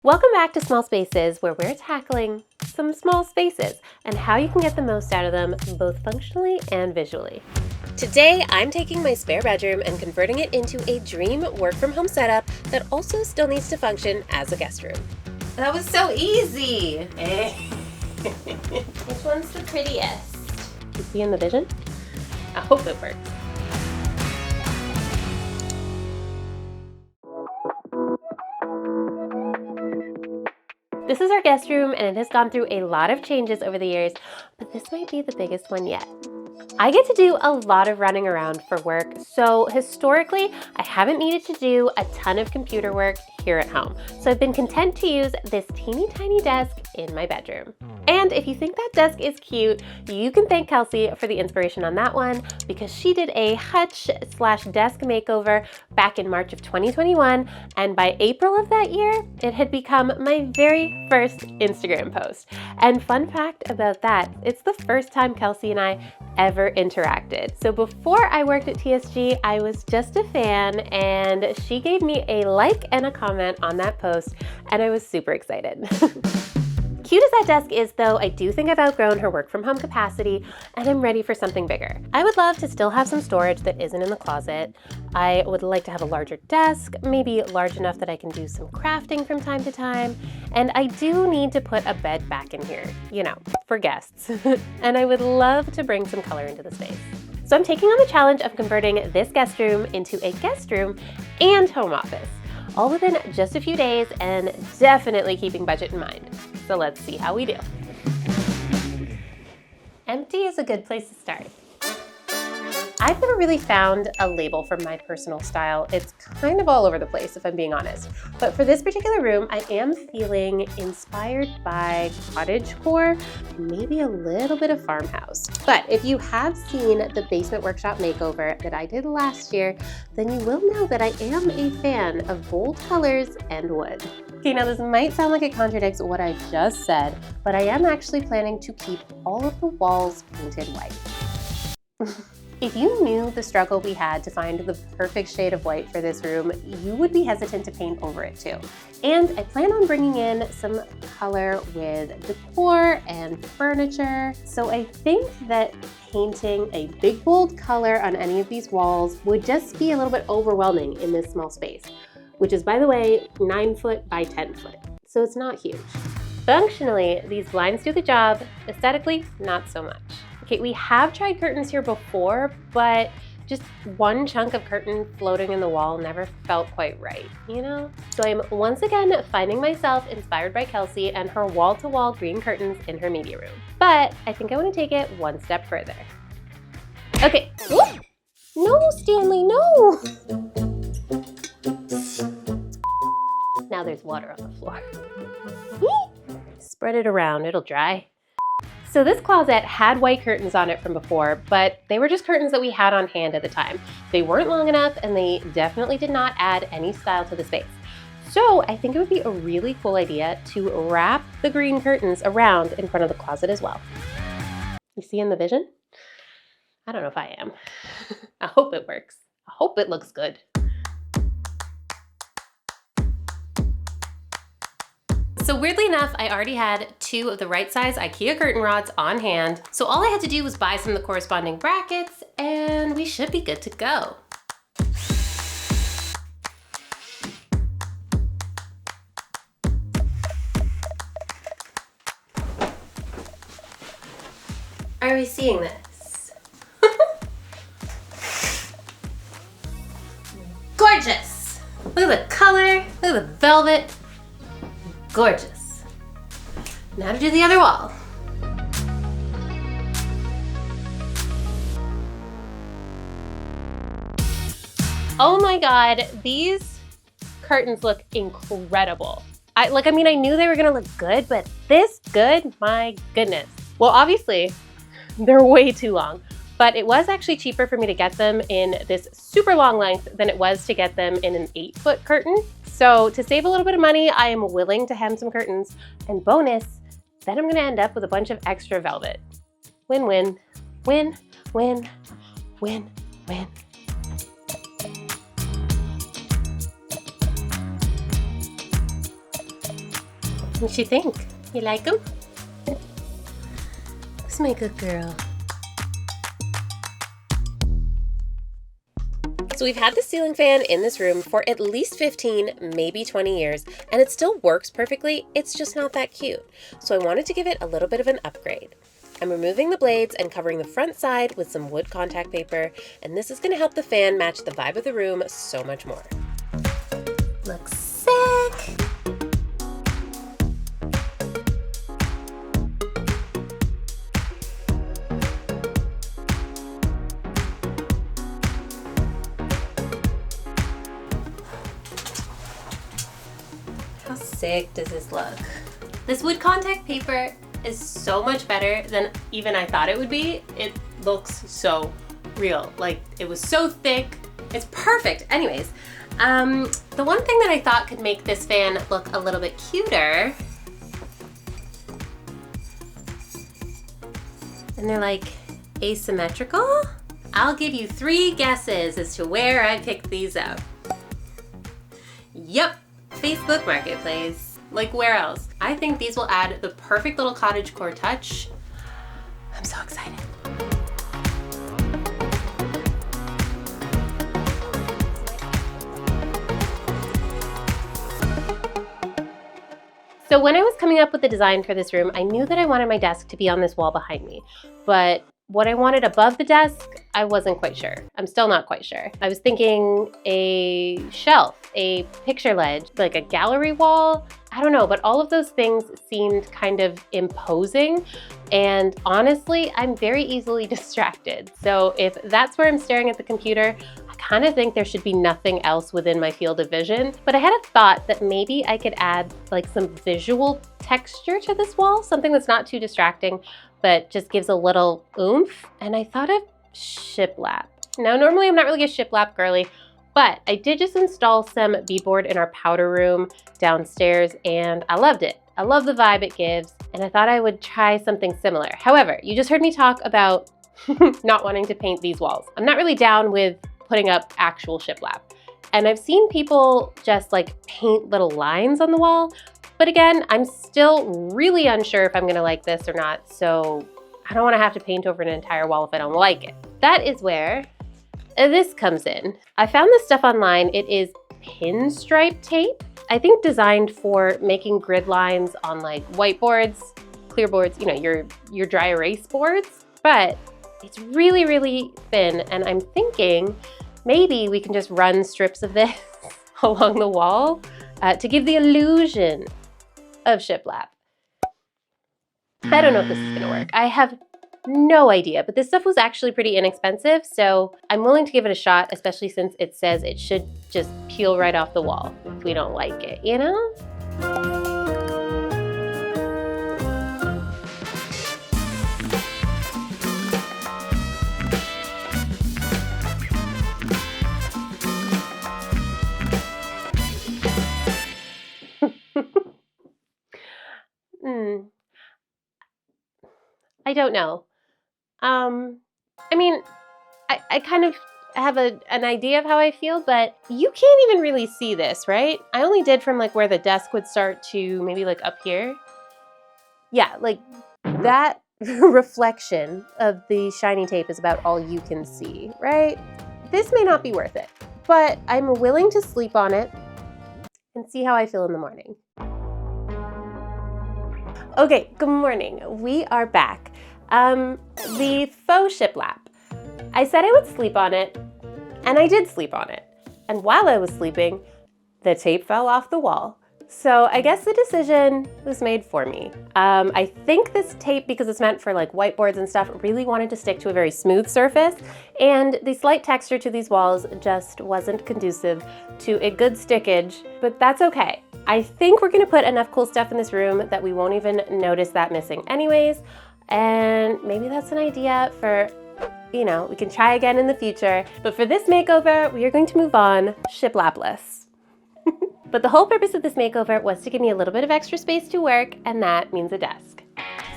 Welcome back to Small Spaces, where we're tackling some small spaces and how you can get the most out of them, both functionally and visually. Today, I'm taking my spare bedroom and converting it into a dream work-from-home setup that also still needs to function as a guest room. That was so easy. Which one's the prettiest? You see in the vision? I hope it works. This is our guest room, and it has gone through a lot of changes over the years, but this might be the biggest one yet. I get to do a lot of running around for work, so historically, I haven't needed to do a ton of computer work here at home. So I've been content to use this teeny tiny desk in my bedroom. And if you think that desk is cute, you can thank Kelsey for the inspiration on that one, because she did a hutch/desk makeover back in March of 2021, and by April of that year, it had become my very first Instagram post. And fun fact about that, it's the first time Kelsey and I ever interacted. So before I worked at TSG, I was just a fan, and she gave me a like and a comment on that post, and I was super excited. Cute as that desk is, though, I do think I've outgrown her work from home capacity, and I'm ready for something bigger. I would love to still have some storage that isn't in the closet. I would like to have a larger desk, maybe large enough that I can do some crafting from time to time. And I do need to put a bed back in here, you know, for guests. And I would love to bring some color into the space. So I'm taking on the challenge of converting this guest room into a guest room and home office, all within just a few days, and definitely keeping budget in mind. So let's see how we do. Empty is a good place to start. I've never really found a label for my personal style. It's kind of all over the place, if I'm being honest. But for this particular room, I am feeling inspired by cottagecore, maybe a little bit of farmhouse. But if you have seen the basement workshop makeover that I did last year, then you will know that I am a fan of bold colors and wood. Okay, now this might sound like it contradicts what I just said, but I am actually planning to keep all of the walls painted white. If you knew the struggle we had to find the perfect shade of white for this room, you would be hesitant to paint over it too. And I plan on bringing in some color with decor and furniture. So I think that painting a big bold color on any of these walls would just be a little bit overwhelming in this small space, which is, by the way, 9 foot by 10 foot. So it's not huge. Functionally, these blinds do the job. Aesthetically, not so much. Okay, we have tried curtains here before, but just one chunk of curtain floating in the wall never felt quite right, you know? So I'm once again finding myself inspired by Kelsey and her wall-to-wall green curtains in her media room. But I think I want to take it one step further. Okay. Ooh! No, Stanley, no! Now there's water on the floor. Spread it around, it'll dry. So this closet had white curtains on it from before, but they were just curtains that we had on hand at the time. They weren't long enough, and they definitely did not add any style to the space. So I think it would be a really cool idea to wrap the green curtains around in front of the closet as well. You see in the vision? I don't know if I am. I hope it works. I hope it looks good. So weirdly enough, I already had 2 of the right size IKEA curtain rods on hand. So all I had to do was buy some of the corresponding brackets, and we should be good to go. Are we seeing this? Gorgeous! Look at the color, look at the velvet. Gorgeous. Now to do the other wall. Oh my God, these curtains look incredible. I knew they were gonna look good, but this good, my goodness. Well, obviously, they're way too long, but it was actually cheaper for me to get them in this super long length than it was to get them in an 8-foot curtain. So to save a little bit of money, I am willing to hem some curtains, and bonus, then I'm gonna end up with a bunch of extra velvet. Win-win, win, win, win, win. What you think? You like them? Who's my good girl? So we've had the ceiling fan in this room for at least 15, maybe 20 years, and it still works perfectly, it's just not that cute. So I wanted to give it a little bit of an upgrade. I'm removing the blades and covering the front side with some wood contact paper, and this is gonna help the fan match the vibe of the room so much more. Looks sick! How sick does this look? This wood contact paper is so much better than even I thought it would be. It looks so real. Like, it was so thick. It's perfect. Anyways, the one thing that I thought could make this fan look a little bit cuter, and they're like asymmetrical. I'll give you 3 guesses as to where I picked these up. Yep. Facebook Marketplace. Like, where else? I think these will add the perfect little cottagecore touch. I'm so excited. So when I was coming up with the design for this room, I knew that I wanted my desk to be on this wall behind me, but what I wanted above the desk, I wasn't quite sure. I'm still not quite sure. I was thinking a shelf, a picture ledge, like a gallery wall. I don't know, but all of those things seemed kind of imposing. And honestly, I'm very easily distracted. So if that's where I'm staring at the computer, I kind of think there should be nothing else within my field of vision. But I had a thought that maybe I could add like some visual texture to this wall, something that's not too distracting, but just gives a little oomph. And I thought of shiplap. Now, normally I'm not really a shiplap girly, but I did just install some beadboard in our powder room downstairs, and I loved it. I love the vibe it gives, and I thought I would try something similar. However, you just heard me talk about not wanting to paint these walls. I'm not really down with putting up actual shiplap. And I've seen people just like paint little lines on the wall, but again, I'm still really unsure if I'm gonna like this or not, so I don't wanna have to paint over an entire wall if I don't like it. That is where this comes in. I found this stuff online. It is pinstripe tape, I think designed for making grid lines on like whiteboards, clear boards, you know, your dry erase boards, but it's really, really thin, and I'm thinking maybe we can just run strips of this along the wall to give the illusion of shiplap. I don't know if this is gonna work. I have no idea, but this stuff was actually pretty inexpensive, so I'm willing to give it a shot, especially since it says it should just peel right off the wall if we don't like it, you know? I don't know. I mean, I kind of have an idea of how I feel, but you can't even really see this, right? I only did from like where the desk would start to maybe like up here. Yeah, like that reflection of the shiny tape is about all you can see, right? This may not be worth it, but I'm willing to sleep on it and see how I feel in the morning. Okay, good morning. We are back. The faux shiplap. I said I would sleep on it, and I did sleep on it. And while I was sleeping, the tape fell off the wall. So I guess the decision was made for me. I think this tape, because it's meant for like whiteboards and stuff, really wanted to stick to a very smooth surface, and the slight texture to these walls just wasn't conducive to a good stickage, but that's okay. I think we're gonna put enough cool stuff in this room that we won't even notice that missing anyways, and maybe that's an idea for, you know, we can try again in the future. But for this makeover, we are going to move on shiplapless. But the whole purpose of this makeover was to give me a little bit of extra space to work, and that means a desk.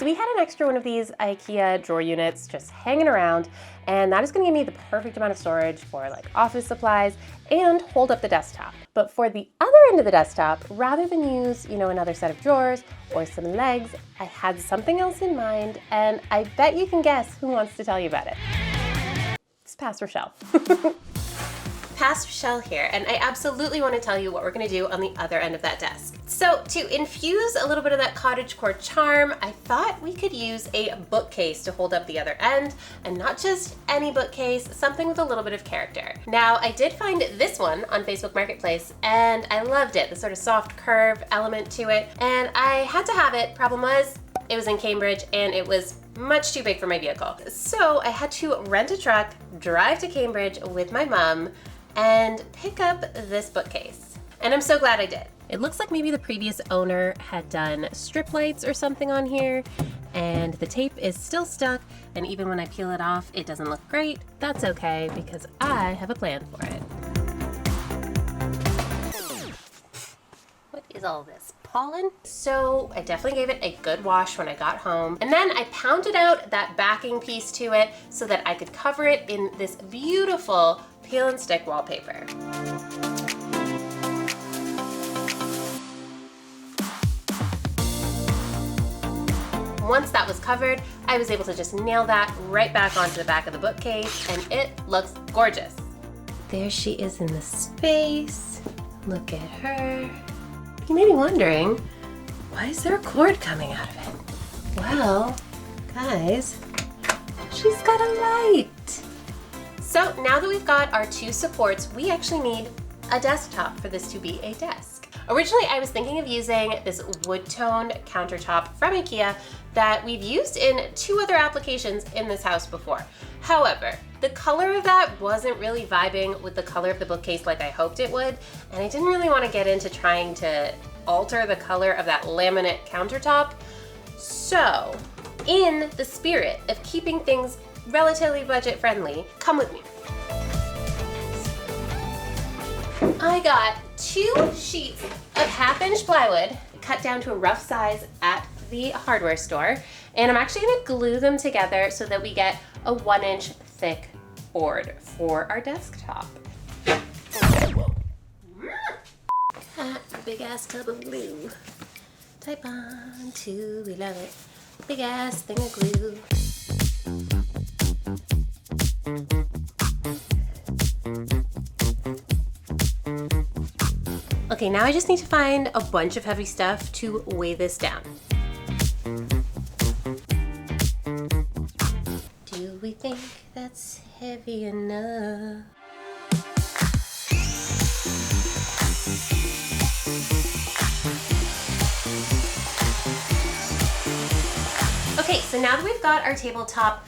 So we had an extra one of these IKEA drawer units just hanging around, and that is going to give me the perfect amount of storage for like office supplies and hold up the desktop. But for the other end of the desktop, rather than use, another set of drawers or some legs, I had something else in mind, and I bet you can guess who wants to tell you about it. It's past Rochelle. Past Rochelle here, and I absolutely want to tell you what we're going to do on the other end of that desk. So to infuse a little bit of that cottagecore charm, I thought we could use a bookcase to hold up the other end, and not just any bookcase, something with a little bit of character. Now, I did find this one on Facebook Marketplace, and I loved it, the sort of soft curve element to it, and I had to have it. Problem was, it was in Cambridge, and it was much too big for my vehicle. So I had to rent a truck, drive to Cambridge with my mom, and pick up this bookcase. And I'm so glad I did. It looks like maybe the previous owner had done strip lights or something on here, and the tape is still stuck, and even when I peel it off, it doesn't look great. That's okay, because I have a plan for it. What is all this? Pollen? So I definitely gave it a good wash when I got home, and then I pounded out that backing piece to it so that I could cover it in this beautiful peel and stick wallpaper. Once that was covered, I was able to just nail that right back onto the back of the bookcase, and it looks gorgeous. There she is in the space. Look at her. You may be wondering, why is there a cord coming out of it? Well, guys, she's got a light. So now that we've got our two supports, we actually need a desktop for this to be a desk. Originally, I was thinking of using this wood-toned countertop from IKEA that we've used in two other applications in this house before. However, the color of that wasn't really vibing with the color of the bookcase like I hoped it would, and I didn't really want to get into trying to alter the color of that laminate countertop. So, in the spirit of keeping things relatively budget friendly, come with me. I got 2 sheets of 1/2-inch plywood cut down to a rough size at the hardware store, and I'm actually going to glue them together so that we get a 1-inch thick board for our desktop. Got a big ass tub of glue. Type on to, we love it. Big ass thing of glue. Okay, now I just need to find a bunch of heavy stuff to weigh this down. Do we think that's heavy enough? Okay, so now that we've got our tabletop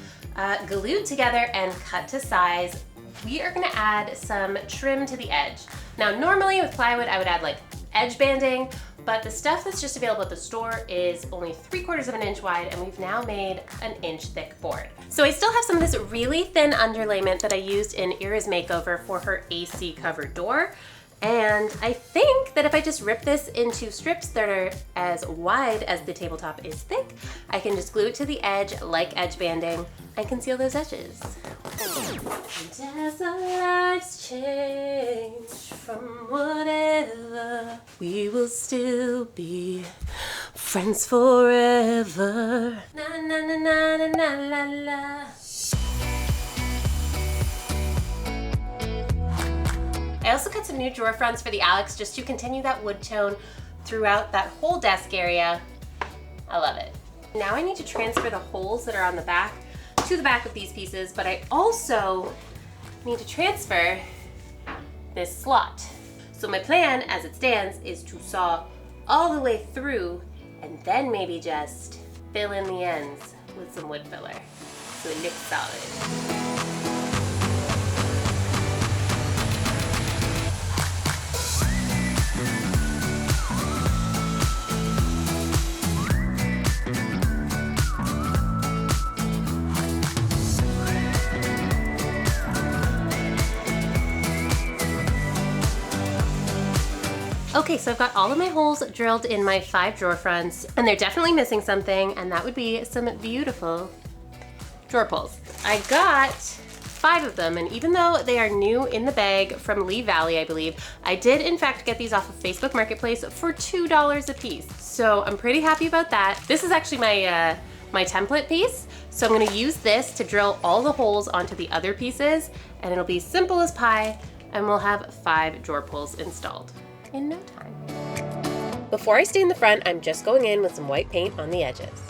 glued together and cut to size, we are gonna add some trim to the edge. Now, normally with plywood, I would add like edge banding, but the stuff that's just available at the store is only 3/4 of an inch wide, and we've now made an inch thick board. So I still have some of this really thin underlayment that I used in Ira's makeover for her AC covered door. And I think that if I just rip this into strips that are as wide as the tabletop is thick, I can just glue it to the edge like edge banding and conceal those edges. And as our lives change from whatever, we will still be friends forever. Na na na na na na la la. I also cut some new drawer fronts for the Alex just to continue that wood tone throughout that whole desk area. I love it. Now I need to transfer the holes that are on the back to the back of these pieces, but I also need to transfer this slot. So my plan, as it stands, is to saw all the way through and then maybe just fill in the ends with some wood filler so it looks solid. Okay, Okay, so I've got all of my holes drilled in my 5 drawer fronts, and they're definitely missing something, and that would be some beautiful drawer pulls. I got 5 of them, and even though they are new in the bag from Lee Valley, I believe, I did in fact get these off of Facebook Marketplace for $2 a piece. So I'm pretty happy about that. This is actually my my template piece. So I'm gonna use this to drill all the holes onto the other pieces, and it'll be simple as pie, and we'll have 5 drawer pulls installed in no time. Before I stain the front, I'm just going in with some white paint on the edges.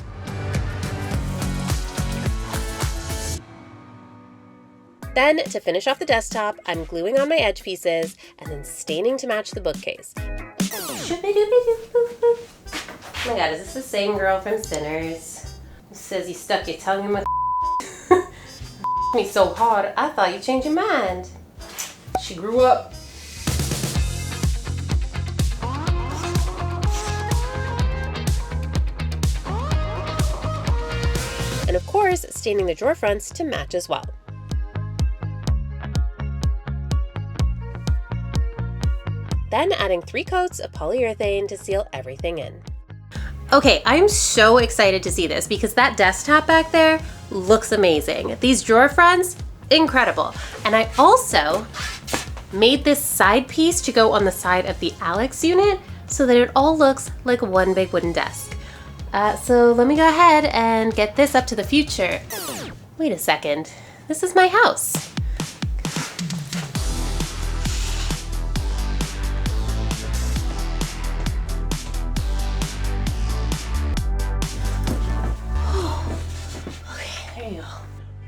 Then, to finish off the desktop, I'm gluing on my edge pieces and then staining to match the bookcase. Oh my god, is this the same girl from Sinners? Who says you stuck your tongue in my me so hard, I thought you changed your mind. She grew up. And of course, staining the drawer fronts to match as well. Then adding 3 coats of polyurethane to seal everything in. Okay, I'm so excited to see this because that desktop back there looks amazing. These drawer fronts, incredible. And I also made this side piece to go on the side of the Alex unit so that it all looks like one big wooden desk. So let me go ahead and get this up to the future. Wait a second, this is my house.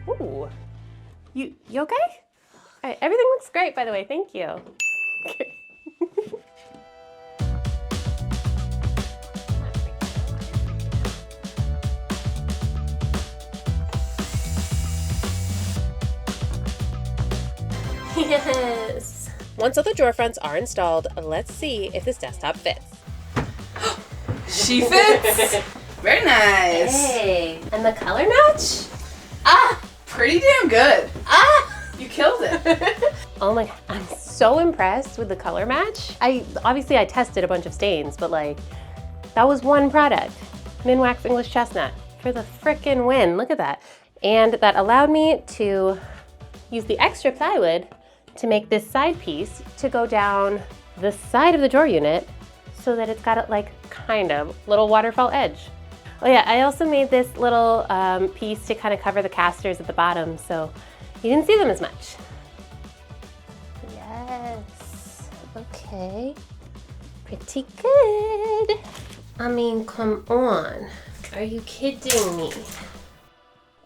Ooh, you okay? All right, everything looks great, by the way. Thank you. Yes. Once all the drawer fronts are installed, let's see if this desktop fits. She fits. Very nice. Hey, and the color match? Ah, pretty damn good. Ah, you killed it. Oh my, I'm so impressed with the color match. Obviously I tested a bunch of stains, but like, that was one product. Minwax English Chestnut for the frickin' win. Look at that. And that allowed me to use the extra plywood to make this side piece to go down the side of the drawer unit so that it's got a like kind of little waterfall edge. Oh yeah, I also made this little piece to kind of cover the casters at the bottom so you didn't see them as much. Yes, okay, pretty good. I mean, come on, are you kidding me?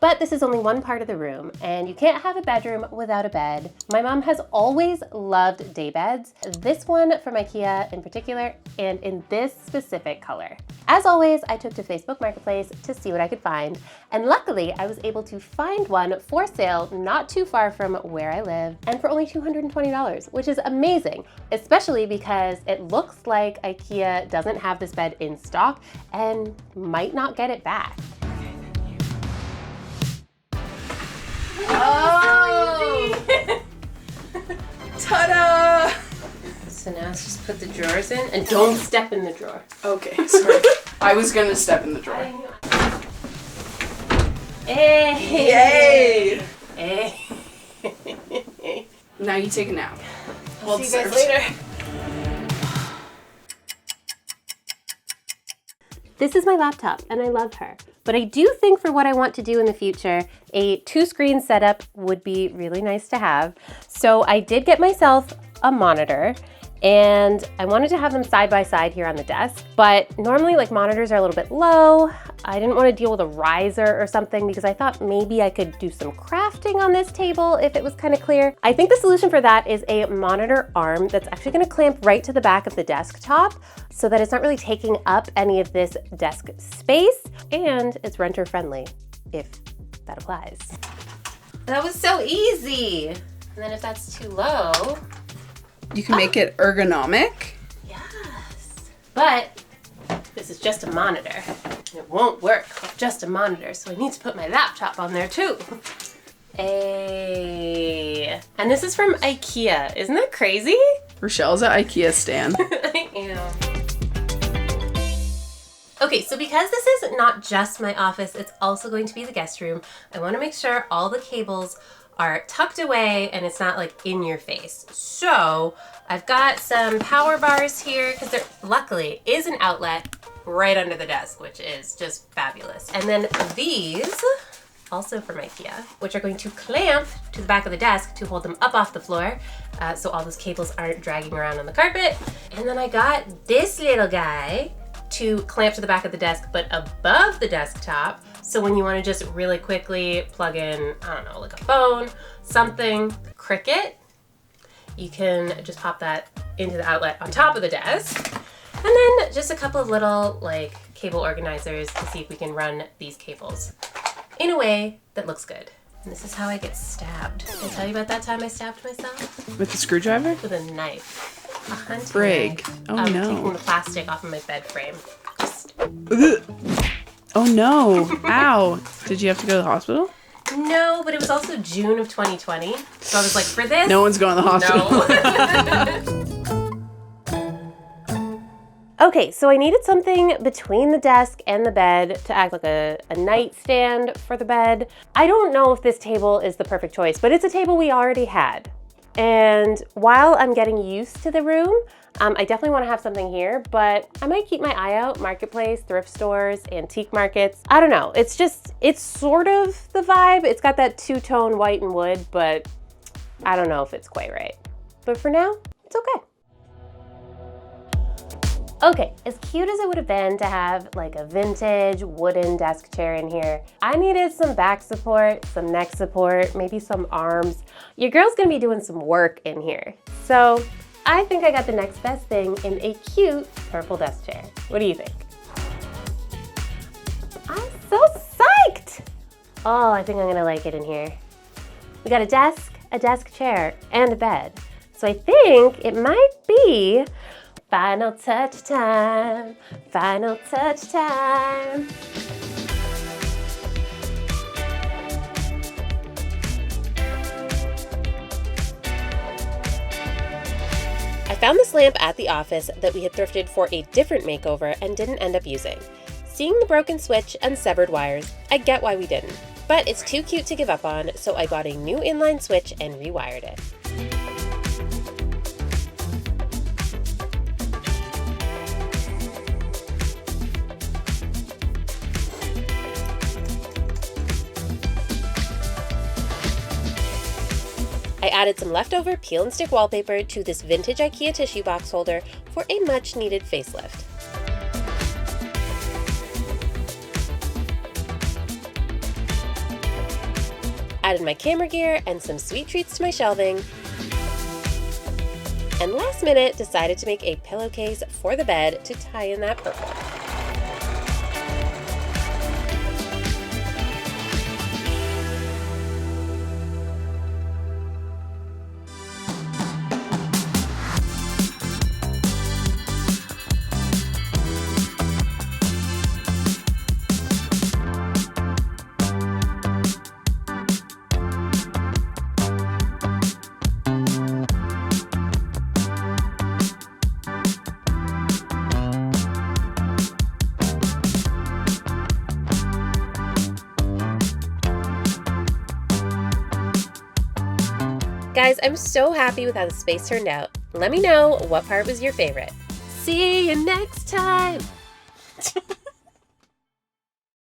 But this is only one part of the room, and you can't have a bedroom without a bed. My mom has always loved day beds, this one from IKEA in particular, and in this specific color. As always, I took to Facebook Marketplace to see what I could find, and luckily I was able to find one for sale not too far from where I live, and for only $220, which is amazing, especially because it looks like IKEA doesn't have this bed in stock and might not get it back. Oh! Ta-da! So now let's just put the drawers in and don't step in the drawer. Okay, sorry. I was gonna step in the drawer. Hey! Yay! Hey! Now you take a nap. I'll see you guys later. This is my laptop and I love her. But I do think for what I want to do in the future, a 2-screen setup would be really nice to have. So I did get myself a monitor and I wanted to have them side by side here on the desk. But normally like monitors are a little bit low. I didn't want to deal with a riser or something because I thought maybe I could do some crafting on this table if it was kind of clear. I think the solution for that is a monitor arm that's actually going to clamp right to the back of the desktop so that it's not really taking up any of this desk space, and it's renter friendly, if that applies. That was so easy. And then if that's too low, you can make it ergonomic. Yes. But this is just a monitor. It won't work with just a monitor, so I need to put my laptop on there too. Hey. And this is from IKEA. Isn't that crazy? Rochelle's at IKEA stan. I I am. Okay, so because this is not just my office, it's also going to be the guest room, I want to make sure all the cables are tucked away and it's not like in your face. So I've got some power bars here because there luckily is an outlet right under the desk, which is just fabulous. And then these, also from IKEA, which are going to clamp to the back of the desk to hold them up off the floor so all those cables aren't dragging around on the carpet. And then I got this little guy to clamp to the back of the desk but above the desktop, so when you want to just really quickly plug in, I don't know, like a phone, something, Cricut, you can just pop that into the outlet on top of the desk. And then just a couple of little like cable organizers to see if we can run these cables in a way that looks good. And this is how I get stabbed. Did I tell you about that time I stabbed myself? With a screwdriver? With a knife. A hunting Frig. knife. Oh no. Taking the plastic off of my bed frame. Just... Oh no. Ow. Did you have to go to the hospital? No, but it was also June of 2020. So I was like, for this? No one's going to the hospital. No. Okay, so I needed something between the desk and the bed to act like a nightstand for the bed. I don't know if this table is the perfect choice, but it's a table we already had. And while I'm getting used to the room, I definitely want to have something here, but I might keep my eye out, marketplace, thrift stores, antique markets. I don't know, it's sort of the vibe. It's got that two-tone white and wood, but I don't know if it's quite right. But for now, it's okay. Okay, as cute as it would have been to have like a vintage wooden desk chair in here, I needed some back support, some neck support, maybe some arms. Your girl's gonna be doing some work in here. So I think I got the next best thing in a cute purple desk chair. What do you think? I'm so psyched! Oh, I think I'm gonna like it in here. We got a desk chair, and a bed. So I think it might be final touch time, final touch time. I found this lamp at the office that we had thrifted for a different makeover and didn't end up using. Seeing the broken switch and severed wires, I get why we didn't. But it's too cute to give up on, so I bought a new inline switch and rewired it. I added some leftover peel and stick wallpaper to this vintage IKEA tissue box holder for a much needed facelift. Added my camera gear and some sweet treats to my shelving. And last minute decided to make a pillowcase for the bed to tie in that purple. Guys, I'm so happy with how the space turned out. Let me know what part was your favorite. See you next time!